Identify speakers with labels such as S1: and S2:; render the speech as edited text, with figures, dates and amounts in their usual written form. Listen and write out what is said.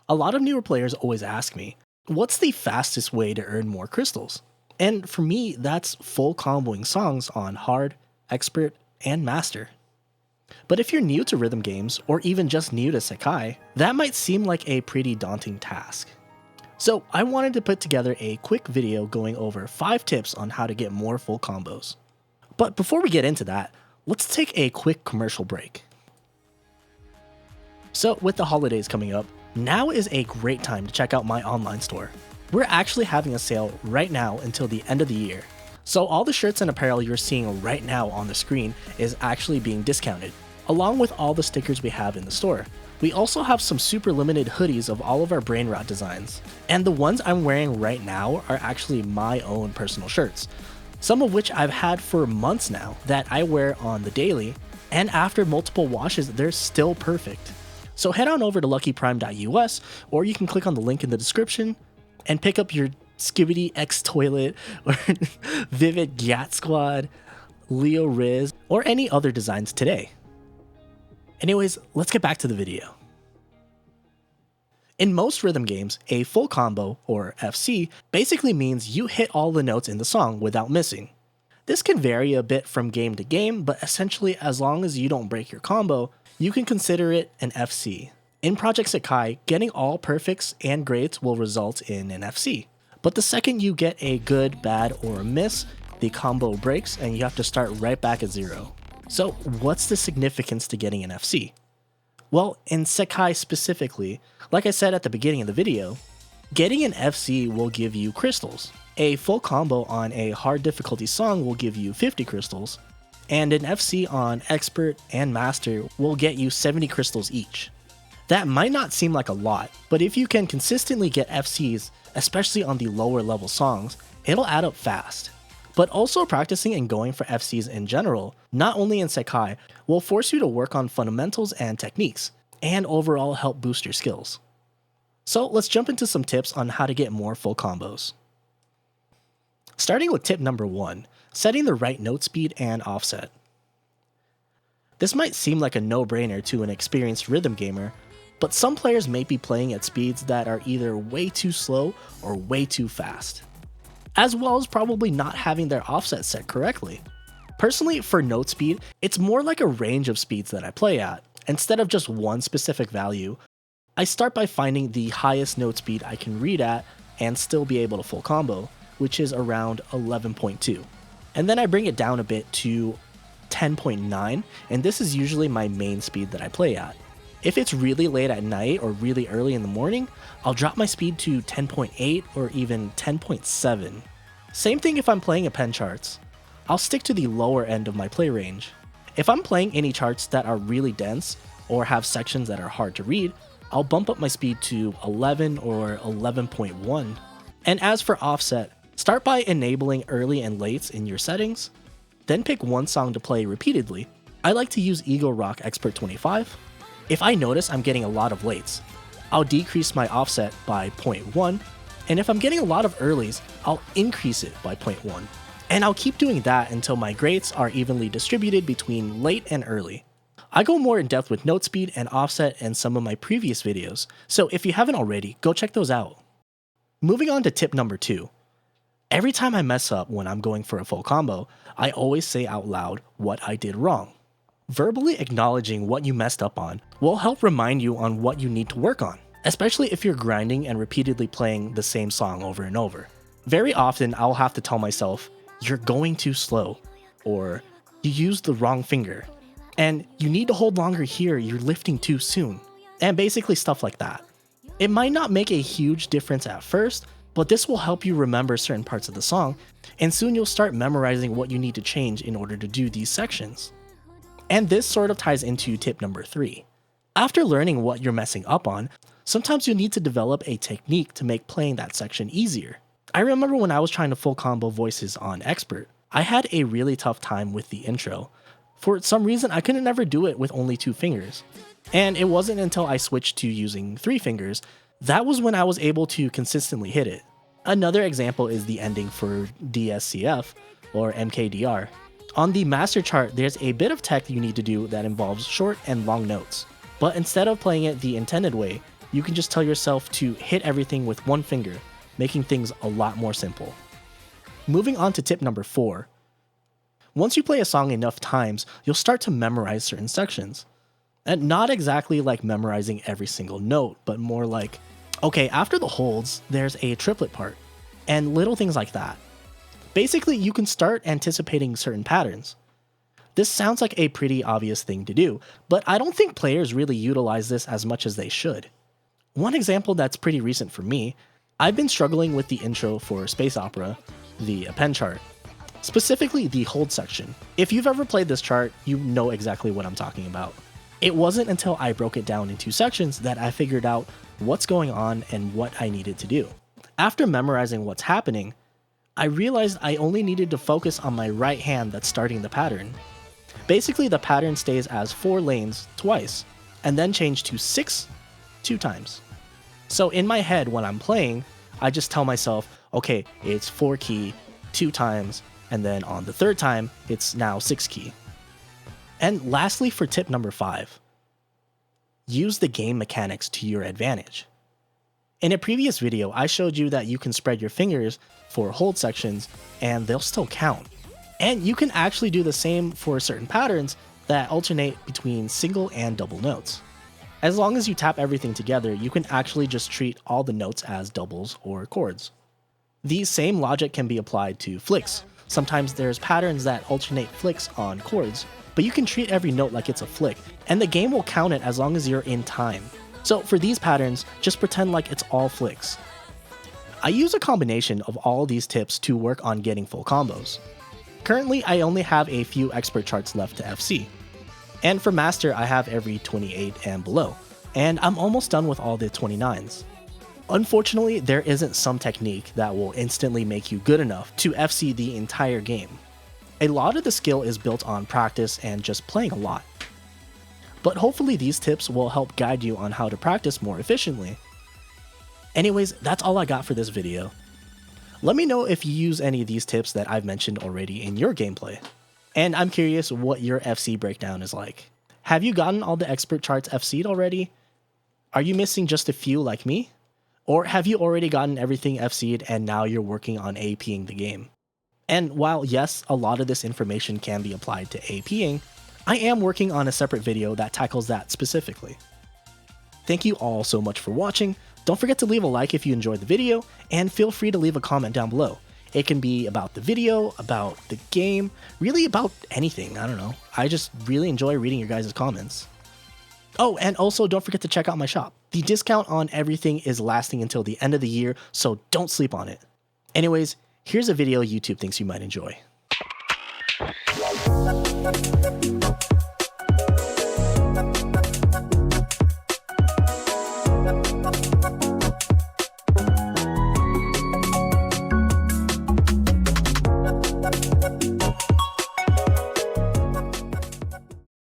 S1: A lot of newer players always ask me, what's the fastest way to earn more crystals? And for me, that's full comboing songs on hard, expert, and master. But if you're new to rhythm games, or even just new to Sekai, that might seem like a pretty daunting task. So I wanted to put together a quick video going over 5 tips on how to get more full combos. But before we get into that, let's take a quick commercial break. So with the holidays coming up, now is a great time to check out my online store. We're actually having a sale right now until the end of the year. So all the shirts and apparel you're seeing right now on the screen is actually being discounted, along with all the stickers we have in the store. We also have some super limited hoodies of all of our brain rot designs, and the ones I'm wearing right now are actually my own personal shirts, some of which I've had for months now that I wear on the daily, and after multiple washes they're still perfect. So head on over to LuckyPrime.us, or you can click on the link in the description and pick up your Skibidi X Toilet or Vivid Gat Squad, Leo Riz, or any other designs today. Anyways, let's get back to the video. In most rhythm games, a full combo, or FC, basically means you hit all the notes in the song without missing. This can vary a bit from game to game, but essentially as long as you don't break your combo, you can consider it an FC. In Project Sekai, getting all perfects and greats will result in an FC. But the second you get a good, bad, or a miss, the combo breaks and you have to start right back at zero. So what's the significance to getting an FC? Well, in Sekai specifically, like I said at the beginning of the video, getting an FC will give you crystals. A full combo on a hard difficulty song will give you 50 crystals, and an FC on expert and master will get you 70 crystals each. That might not seem like a lot, but if you can consistently get FCs, especially on the lower level songs, it'll add up fast. But also practicing and going for FCs in general, not only in Sekai, will force you to work on fundamentals and techniques, and overall help boost your skills. So let's jump into some tips on how to get more full combos. Starting with tip number 1, setting the right note speed and offset. This might seem like a no-brainer to an experienced rhythm gamer, but some players may be playing at speeds that are either way too slow or way too fast, as well as probably not having their offset set correctly. Personally, for note speed, it's more like a range of speeds that I play at. Instead of just one specific value, I start by finding the highest note speed I can read at and still be able to full combo, which is around 11.2. And then I bring it down a bit to 10.9, and this is usually my main speed that I play at. If it's really late at night or really early in the morning, I'll drop my speed to 10.8 or even 10.7. Same thing if I'm playing a pen charts. I'll stick to the lower end of my play range. If I'm playing any charts that are really dense or have sections that are hard to read, I'll bump up my speed to 11 or 11.1. And as for offset, start by enabling early and lates in your settings, then pick one song to play repeatedly. I like to use Eagle Rock Expert 25. If I notice I'm getting a lot of lates, I'll decrease my offset by 0.1, and if I'm getting a lot of earlies, I'll increase it by 0.1. And I'll keep doing that until my greats are evenly distributed between late and early. I go more in depth with note speed and offset in some of my previous videos, so if you haven't already, go check those out. Moving on to tip number 2. Every time I mess up when I'm going for a full combo, I always say out loud what I did wrong. Verbally acknowledging what you messed up on will help remind you on what you need to work on, especially if you're grinding and repeatedly playing the same song over and over. Very often, I'll have to tell myself, you're going too slow, or you used the wrong finger, and you need to hold longer here, you're lifting too soon, and basically stuff like that. It might not make a huge difference at first, but this will help you remember certain parts of the song, and soon you'll start memorizing what you need to change in order to do these sections. And this sort of ties into tip number 3. After learning what you're messing up on, sometimes you need to develop a technique to make playing that section easier. I remember when I was trying to full combo voices on Expert, I had a really tough time with the intro. For some reason, I couldn't ever do it with only 2 fingers. And it wasn't until I switched to using 3 fingers, that was when I was able to consistently hit it. Another example is the ending for DSCF, or MKDR. On the master chart, there's a bit of tech you need to do that involves short and long notes. But instead of playing it the intended way, you can just tell yourself to hit everything with one finger, making things a lot more simple. Moving on to tip number 4. Once you play a song enough times, you'll start to memorize certain sections. And not exactly like memorizing every single note, but more like, okay, after the holds, there's a triplet part, and little things like that. Basically, you can start anticipating certain patterns. This sounds like a pretty obvious thing to do, but I don't think players really utilize this as much as they should. One example that's pretty recent for me, I've been struggling with the intro for Space Opera, the append chart, specifically the hold section. If you've ever played this chart, you know exactly what I'm talking about. It wasn't until I broke it down into sections that I figured out what's going on and what I needed to do. After memorizing what's happening, I realized I only needed to focus on my right hand that's starting the pattern. Basically, the pattern stays as 4 lanes twice, and then change to 6 2 times. So in my head when I'm playing, I just tell myself, okay, it's 4 key 2 times, and then on the 3rd time, it's now 6 key. And lastly, for tip number 5, use the game mechanics to your advantage. In a previous video, I showed you that you can spread your fingers for hold sections and they'll still count. And you can actually do the same for certain patterns that alternate between single and double notes. As long as you tap everything together, you can actually just treat all the notes as doubles or chords. These same logic can be applied to flicks. Sometimes there's patterns that alternate flicks on chords, but you can treat every note like it's a flick, and the game will count it as long as you're in time. So for these patterns, just pretend like it's all flicks. I use a combination of all these tips to work on getting full combos. Currently, I only have a few expert charts left to FC. And for master, I have every 28 and below, and I'm almost done with all the 29s. Unfortunately, there isn't some technique that will instantly make you good enough to FC the entire game. A lot of the skill is built on practice and just playing a lot. But hopefully these tips will help guide you on how to practice more efficiently. Anyways, that's all I got for this video. Let me know if you use any of these tips that I've mentioned already in your gameplay. And I'm curious what your FC breakdown is like. Have you gotten all the expert charts FC'd already? Are you missing just a few like me? Or have you already gotten everything FC'd and now you're working on APing the game? And while yes, a lot of this information can be applied to APing, I am working on a separate video that tackles that specifically. Thank you all so much for watching. Don't forget to leave a like if you enjoyed the video, and feel free to leave a comment down below. It can be about the video, about the game, really about anything, I don't know. I just really enjoy reading your guys' comments. Oh, and also don't forget to check out my shop. The discount on everything is lasting until the end of the year, so don't sleep on it. Anyways, here's a video YouTube thinks you might enjoy.